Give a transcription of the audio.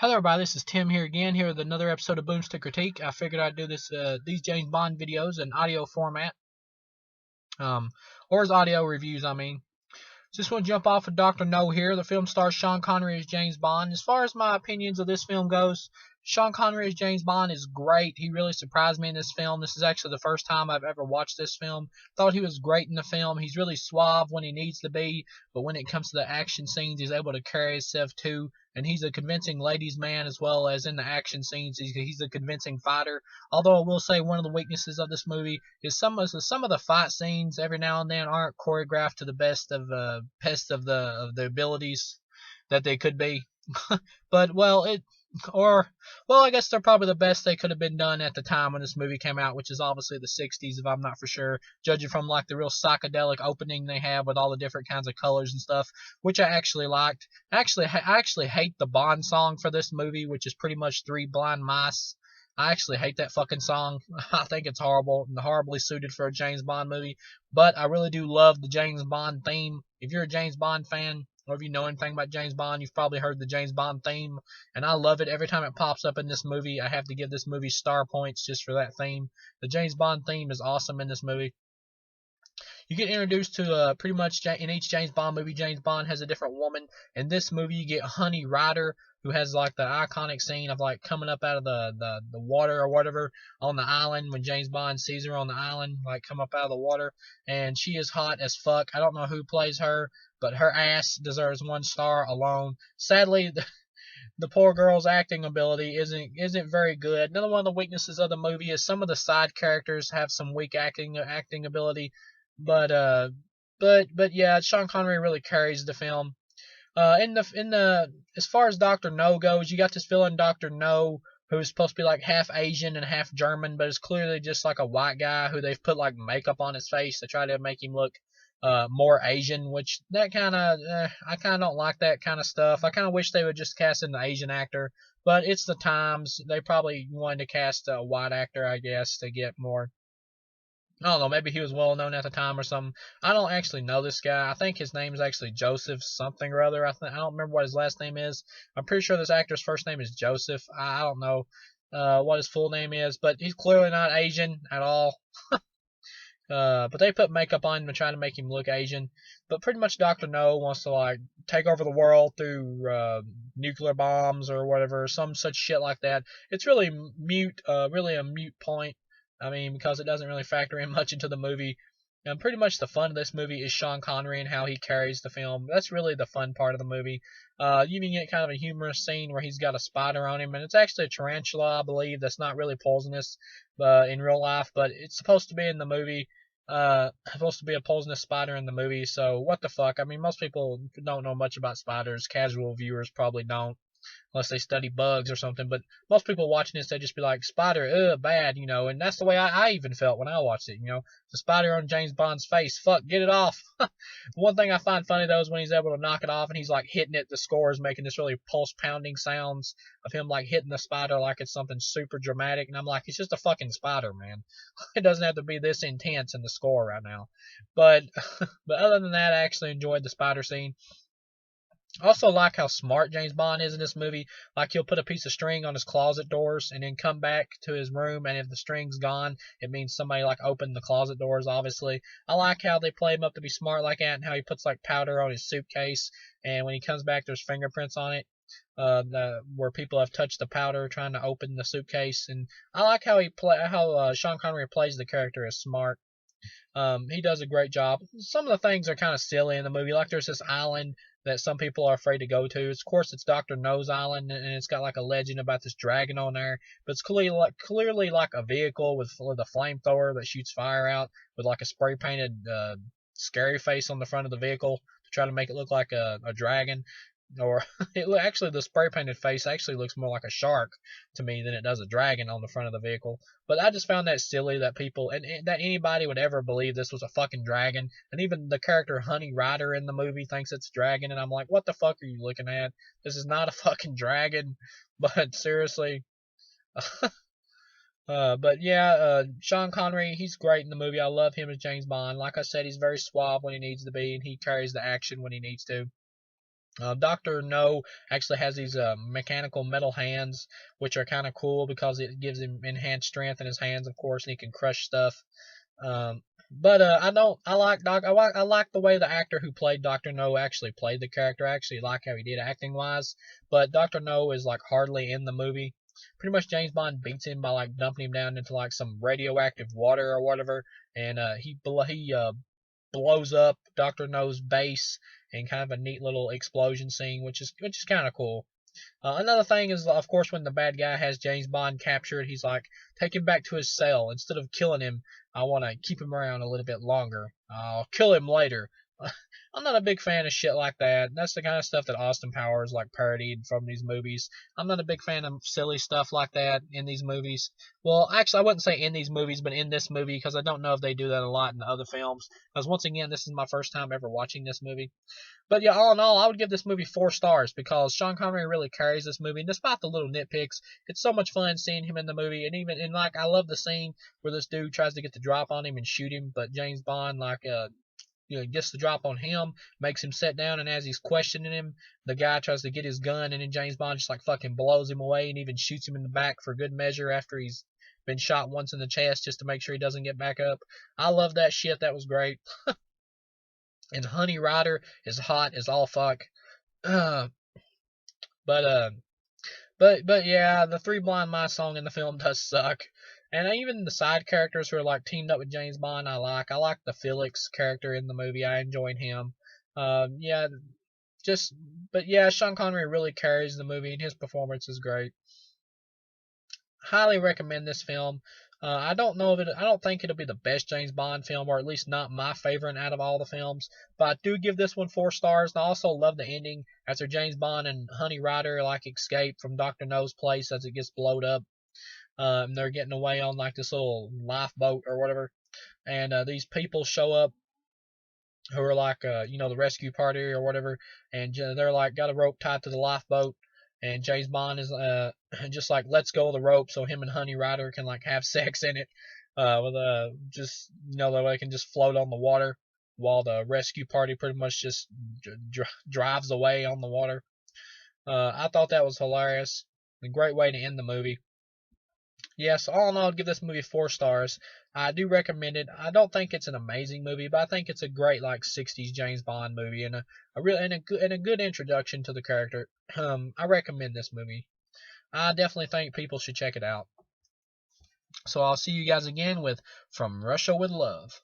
Hello everybody, this is Tim here again, here with another episode of Boomstick Critique. I figured I'd do these James Bond videos in audio format, or as audio reviews, I mean. Just want to jump off of Dr. No here. The film stars Sean Connery as James Bond. As far as my opinions of this film goes, Sean Connery as James Bond is great. He really surprised me in this film. This is actually the first time I've ever watched this film. Thought he was great in the film. He's really suave when he needs to be, but when it comes to the action scenes, he's able to carry himself too. And he's a convincing ladies' man as well as in the action scenes. He's a convincing fighter. Although I will say one of the weaknesses of this movie is some of the fight scenes every now and then aren't choreographed to the best of the abilities that they could be. But I guess they're probably the best they could have been done at the time when this movie came out, which is obviously the 60s, if I'm not for sure, judging from like the real psychedelic opening they have with all the different kinds of colors and stuff, which I actually liked. I actually hate the Bond song for this movie, which is pretty much Three Blind Mice. I actually hate that fucking song. I think it's horrible and horribly suited for a James Bond movie. But I really do love the James Bond theme. If you're a James Bond fan, or if you know anything about James Bond, you've probably heard the James Bond theme, and I love it. Every time it pops up in this movie, I have to give this movie star points just for that theme. The James Bond theme is awesome in this movie. You get introduced to pretty much in each James Bond movie, James Bond has a different woman. In this movie, you get Honey Rider, who has like the iconic scene of like coming up out of the water or whatever on the island when James Bond sees her on the island, like come up out of the water, and she is hot as fuck. I don't know who plays her, but her ass deserves 1 star alone. Sadly, the poor girl's acting ability isn't very good. Another one of the weaknesses of the movie is some of the side characters have some weak acting ability, but yeah, Sean Connery really carries the film. In the as far as Doctor No goes, you got this villain Doctor No who's supposed to be like half Asian and half German, but is clearly just like a white guy who they've put like makeup on his face to try to make him look more Asian, which that kind of I kind of don't like that kind of stuff. I kind of wish they would just cast an Asian actor, but it's the times. They probably wanted to cast a white actor, I guess, to get more. I don't know, maybe he was well known at the time or something. I don't actually know this guy. I think his name is actually Joseph something or other. I don't remember what his last name is. I'm pretty sure this actor's first name is Joseph. I don't know what his full name is, but he's clearly not Asian at all. But they put makeup on him and try to make him look Asian. But pretty much Doctor No wants to like take over the world through nuclear bombs or whatever, some such shit like that. It's really really a mute point. I mean, because it doesn't really factor in much into the movie. And pretty much the fun of this movie is Sean Connery and how he carries the film. That's really the fun part of the movie. You even get kind of a humorous scene where he's got a spider on him, and it's actually a tarantula, I believe, that's not really poisonous in real life, but it's supposed to be in the movie. Supposed to be a poisonous spider in the movie, so what the fuck? I mean, most people don't know much about spiders. Casual viewers probably don't, unless they study bugs or something. But most people watching this, they just be like, spider, bad, and that's the way I even felt when I watched it, the spider on James Bond's face, fuck, get it off. One thing I find funny though is when he's able to knock it off and he's like hitting it, the score is making this really pulse pounding sounds of him like hitting the spider like it's something super dramatic, and I'm like, it's just a fucking spider, man. It doesn't have to be this intense in the score right now. But but other than that, I actually enjoyed the spider scene. I also like how smart James Bond is in this movie. Like he'll put a piece of string on his closet doors and then come back to his room, and if the string's gone, it means somebody like opened the closet doors. Obviously, I like how they play him up to be smart like that, and how he puts like powder on his suitcase, and when he comes back, there's fingerprints on it. Where people have touched the powder trying to open the suitcase, and I like how Sean Connery plays the character as smart. He does a great job. Some of the things are kind of silly in the movie. Like there's this island that some people are afraid to go to. Of course, it's Doctor No's island, and it's got like a legend about this dragon on there. But it's clearly like a vehicle with a flamethrower that shoots fire out with like a spray painted scary face on the front of the vehicle to try to make it look like a dragon. Or actually, the spray painted face actually looks more like a shark to me than it does a dragon on the front of the vehicle. But I just found that silly that people and that anybody would ever believe this was a fucking dragon. And even the character Honey Rider in the movie thinks it's a dragon, and I'm like, what the fuck are you looking at? This is not a fucking dragon. But seriously. But yeah, Sean Connery, he's great in the movie. I love him as James Bond. Like I said, he's very suave when he needs to be, and he carries the action when he needs to. Dr. No actually has these mechanical metal hands, which are kind of cool because it gives him enhanced strength in his hands, of course, and he can crush stuff. But I don't. I like Doc. I like the way the actor who played Doctor No actually played the character. I actually like how he did acting wise. But Doctor No is like hardly in the movie. Pretty much James Bond beats him by like dumping him down into like some radioactive water or whatever, and he blows up Doctor No's base in kind of a neat little explosion scene, which is kind of cool. Another thing is, of course, when the bad guy has James Bond captured, he's like, take him back to his cell. Instead of killing him, I want to keep him around a little bit longer. I'll kill him later. I'm not a big fan of shit like that. That's the kind of stuff that Austin Powers like parodied from these movies. I'm not a big fan of silly stuff like that in these movies. Well, actually, I wouldn't say in these movies, but in this movie, because I don't know if they do that a lot in other films. Because once again, this is my first time ever watching this movie. But yeah, all in all, I would give this movie 4 stars because Sean Connery really carries this movie. And despite the little nitpicks, it's so much fun seeing him in the movie. And like I love the scene where this dude tries to get the drop on him and shoot him, but James Bond gets the drop on him, makes him sit down, and as he's questioning him, the guy tries to get his gun, and then James Bond just like fucking blows him away and even shoots him in the back for good measure after he's been shot once in the chest just to make sure he doesn't get back up. I love that shit. That was great. And Honey Rider is hot as all fuck. Uh, but but yeah, the Three Blind Mice song in the film does suck. And even the side characters who are like teamed up with James Bond, I like. I like the Felix character in the movie. I enjoyed him. Yeah, just but yeah, Sean Connery really carries the movie, and his performance is great. Highly recommend this film. I don't know if it. I don't think it'll be the best James Bond film, or at least not my favorite out of all the films. But I do give this one 4 stars. And I also love the ending after James Bond and Honey Rider like escape from Doctor No's place as it gets blowed up. And they're getting away on like this little lifeboat or whatever. And these people show up who are like the rescue party or whatever, and they're like got a rope tied to the lifeboat, and James Bond is just like lets go of the rope so him and Honey Rider can like have sex in it, with just that they can just float on the water while the rescue party pretty much just drives away on the water. I thought that was hilarious. A great way to end the movie. Yes, all in all, I'd give this movie 4 stars. I do recommend it. I don't think it's an amazing movie, but I think it's a great like '60s James Bond movie and a real and a good introduction to the character. I recommend this movie. I definitely think people should check it out. So I'll see you guys again with From Russia with Love.